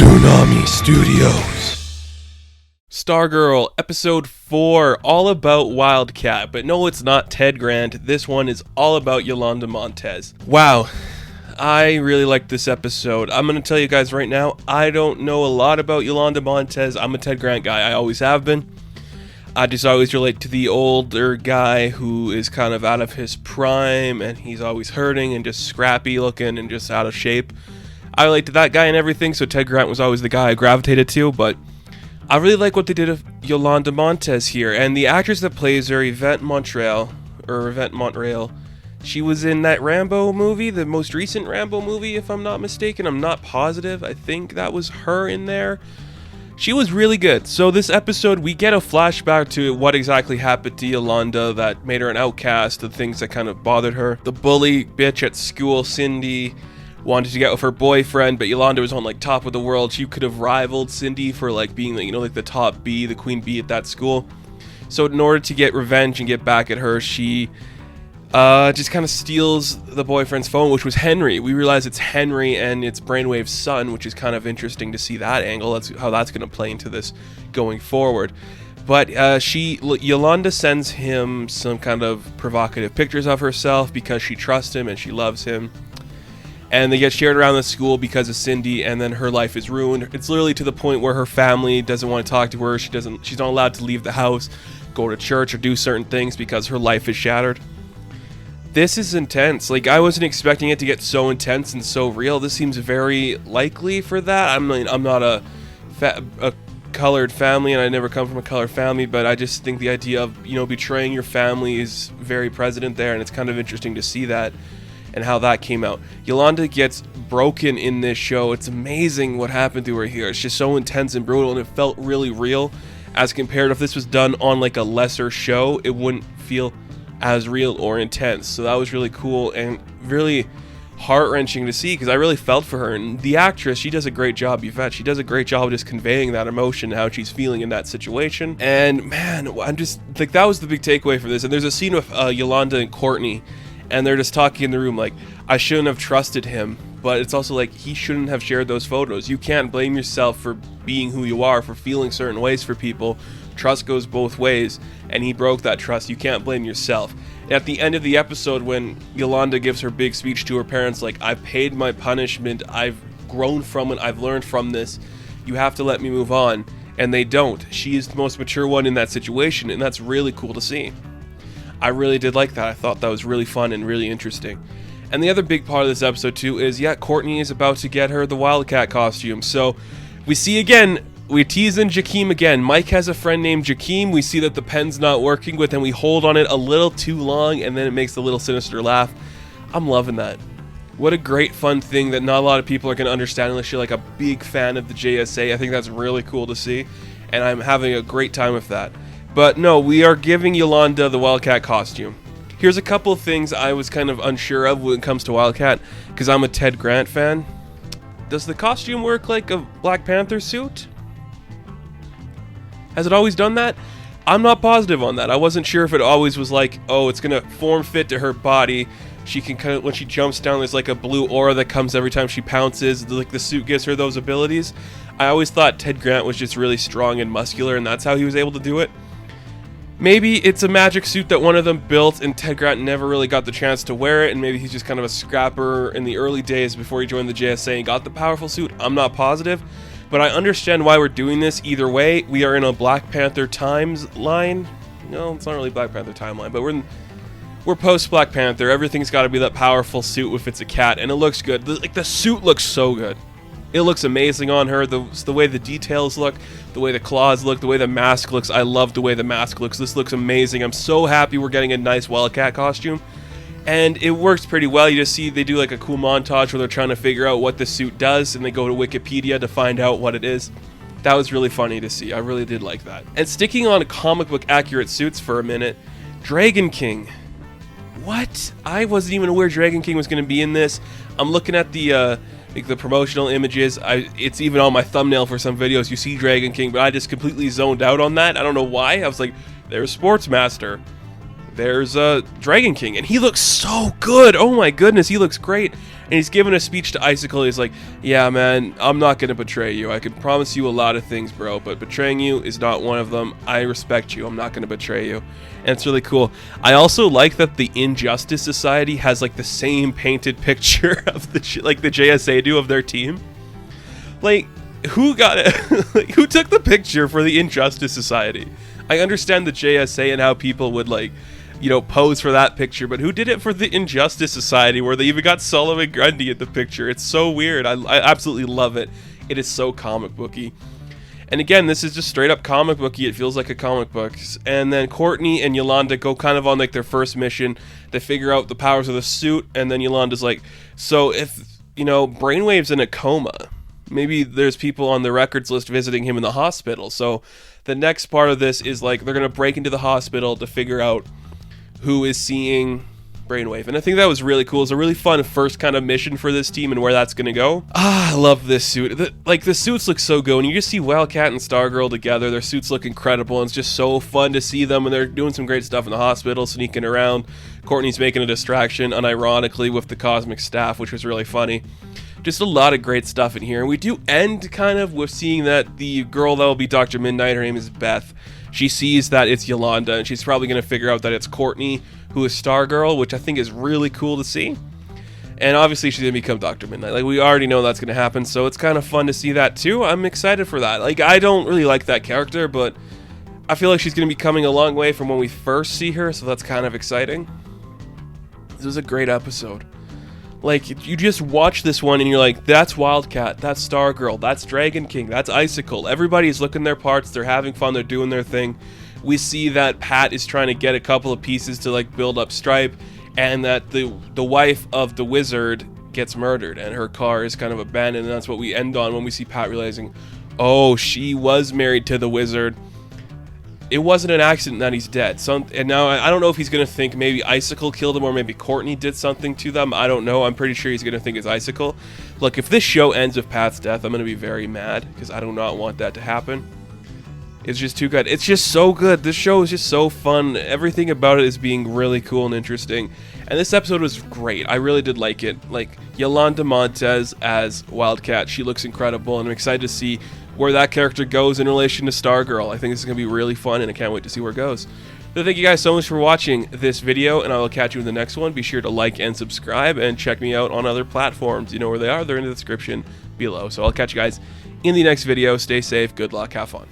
Tsunami Studios. Stargirl, episode 4, all about Wildcat, but no, it's not Ted Grant. This one is all about Yolanda Montez. Wow, I really liked this episode. I'm going to tell you guys right now, I don't know a lot about Yolanda Montez. I'm a Ted Grant guy, I always have been. I just always relate to the older guy who is kind of out of his prime, and he's always hurting and just scrappy looking and just out of shape. I relate to that guy and everything, so Ted Grant was always the guy I gravitated to, but I really like what they did of Yolanda Montez here, and the actress that plays her, Yvette Montreal, she was in that Rambo movie, the most recent Rambo movie, if I'm not mistaken. I'm not positive. I think that was her in there. She was really good. So this episode, we get a flashback to what exactly happened to Yolanda that made her an outcast, the things that kind of bothered her. The bully bitch at school, Cindy, wanted to get with her boyfriend, but Yolanda was on like top of the world. She could have rivaled Cindy for like being like the top bee, the queen bee at that school. So in order to get revenge and get back at her, she just kind of steals the boyfriend's phone, which was Henry. We realize it's Henry and it's Brainwave's son, which is kind of interesting to see that angle. That's how that's going to play into this going forward. But Yolanda sends him some kind of provocative pictures of herself because she trusts him and she loves him. And they get shared around the school because of Cindy, and then her life is ruined. It's literally to the point where her family doesn't want to talk to her. She's not allowed to leave the house, go to church, or do certain things because her life is shattered. This is intense. Like, I wasn't expecting it to get so intense and so real. This seems very likely for that. I'm not a colored family, and I never come from a colored family, but I just think the idea of, betraying your family is very present there, and it's kind of interesting to see that and how that came out. Yolanda gets broken in this show. It's amazing what happened to her here. It's just so intense and brutal, and it felt really real as compared if this was done on like a lesser show, it wouldn't feel as real or intense. So that was really cool and really heart-wrenching to see because I really felt for her. And the actress, she does a great job, Yvette. She does a great job of just conveying that emotion, how she's feeling in that situation. And man, I'm just like, that was the big takeaway for this. And there's a scene with Yolanda and Courtney, and they're just talking in the room like, I shouldn't have trusted him, but it's also like, he shouldn't have shared those photos. You can't blame yourself for being who you are, for feeling certain ways for people. Trust goes both ways, and he broke that trust. You can't blame yourself. And at the end of the episode, when Yolanda gives her big speech to her parents, like, I've paid my punishment, I've grown from it, I've learned from this, you have to let me move on. And they don't. She is the most mature one in that situation, and that's really cool to see. I really did like that. I thought that was really fun and really interesting. And the other big part of this episode too is, Courtney is about to get her the Wildcat costume. So we see again, we tease in Jakeem again. Mike has a friend named Jakeem. We see that the pen's not working, but then we hold on it a little too long, and then it makes the little sinister laugh. I'm loving that. What a great fun thing that not a lot of people are going to understand unless you're like a big fan of the JSA. I think that's really cool to see, and I'm having a great time with that. But no, we are giving Yolanda the Wildcat costume. Here's a couple of things I was kind of unsure of when it comes to Wildcat, because I'm a Ted Grant fan. Does the costume work like a Black Panther suit? Has it always done that? I'm not positive on that. I wasn't sure if it always was like, oh, it's going to form fit to her body. She can kind of, when she jumps down, there's like a blue aura that comes every time she pounces. Like the suit gives her those abilities. I always thought Ted Grant was just really strong and muscular, and that's how he was able to do it. Maybe it's a magic suit that one of them built and Ted Grant never really got the chance to wear it, and maybe he's just kind of a scrapper in the early days before he joined the JSA and got the powerful suit. I'm not positive, but I understand why we're doing this. Either way, we are in a Black Panther timeline. No, it's not really Black Panther timeline, but we're post Black Panther. Everything's got to be that powerful suit if it's a cat, and it looks good. The suit looks so good. It looks amazing on her, the way the details look, the way the claws look, the way the mask looks. I love the way the mask looks. This looks amazing. I'm so happy we're getting a nice Wildcat costume. And it works pretty well. You just see they do like a cool montage where they're trying to figure out what the suit does, and they go to Wikipedia to find out what it is. That was really funny to see. I really did like that. And sticking on comic book accurate suits for a minute, Dragon King. What? I wasn't even aware Dragon King was going to be in this. I'm looking at the promotional images. It's even on my thumbnail for some videos. You see Dragon King, but I just completely zoned out on that. I don't know why. I was like, there's Sportsmaster. there's Dragon King, and he looks so good. Oh my goodness, he looks great. And he's giving a speech to Icicle. He's like, yeah, man, I'm not going to betray you. I can promise you a lot of things, bro, but betraying you is not one of them. I respect you. I'm not going to betray you. And it's really cool. I also like that the Injustice Society has like the same painted picture of the like the JSA do of their team. Like, who got it? Like, who took the picture for the Injustice Society? I understand the JSA and how people would like, you know, pose for that picture, but who did it for the Injustice Society, where they even got Sullivan Grundy at the picture? It's so weird. I absolutely love it. It is so comic booky. And again, this is just straight up comic booky. It feels like a comic book. And then Courtney and Yolanda go kind of on like their first mission. They figure out the powers of the suit, and then Yolanda's like, so if, you know, Brainwave's in a coma, maybe there's people on the records list visiting him in the hospital. So the next part of this is like they're going to break into the hospital to figure out who is seeing Brainwave. And I think that was really cool. It's a really fun first kind of mission for this team and where that's going to go. I love this suit. The suits look so good. When you just see Wildcat and Stargirl together, their suits look incredible. And it's just so fun to see them. And they're doing some great stuff in the hospital, sneaking around. Courtney's making a distraction, unironically, with the Cosmic Staff, which was really funny. Just a lot of great stuff in here. And we do end kind of with seeing that the girl that will be Dr. Midnight, her name is Beth. She sees that it's Yolanda, and she's probably going to figure out that it's Courtney, who is Stargirl, which I think is really cool to see. And obviously she's going to become Dr. Midnight. Like, we already know that's going to happen, so it's kind of fun to see that too. I'm excited for that. Like, I don't really like that character, but I feel like she's going to be coming a long way from when we first see her, so that's kind of exciting. This was a great episode. Like, you just watch this one and you're like, that's Wildcat, that's Stargirl, that's Dragon King, that's Icicle. Everybody's looking their parts, they're having fun, they're doing their thing. We see that Pat is trying to get a couple of pieces to like build up Stripe, and that the wife of the wizard gets murdered and her car is kind of abandoned, and that's what we end on when we see Pat realizing, oh, she was married to the wizard. It wasn't an accident that he's dead. And now I don't know if he's going to think maybe Icicle killed him or maybe Courtney did something to them. I don't know. I'm pretty sure he's going to think it's Icicle. Look, if this show ends with Pat's death, I'm going to be very mad because I do not want that to happen. It's just too good. It's just so good. This show is just so fun. Everything about it is being really cool and interesting. And this episode was great. I really did like it. Like, Yolanda Montez as Wildcat, she looks incredible, and I'm excited to see where that character goes in relation to Stargirl. I think this is going to be really fun, and I can't wait to see where it goes. So thank you guys so much for watching this video, and I will catch you in the next one. Be sure to like and subscribe, and check me out on other platforms. You know where they are. They're in the description below. So I'll catch you guys in the next video. Stay safe. Good luck. Have fun.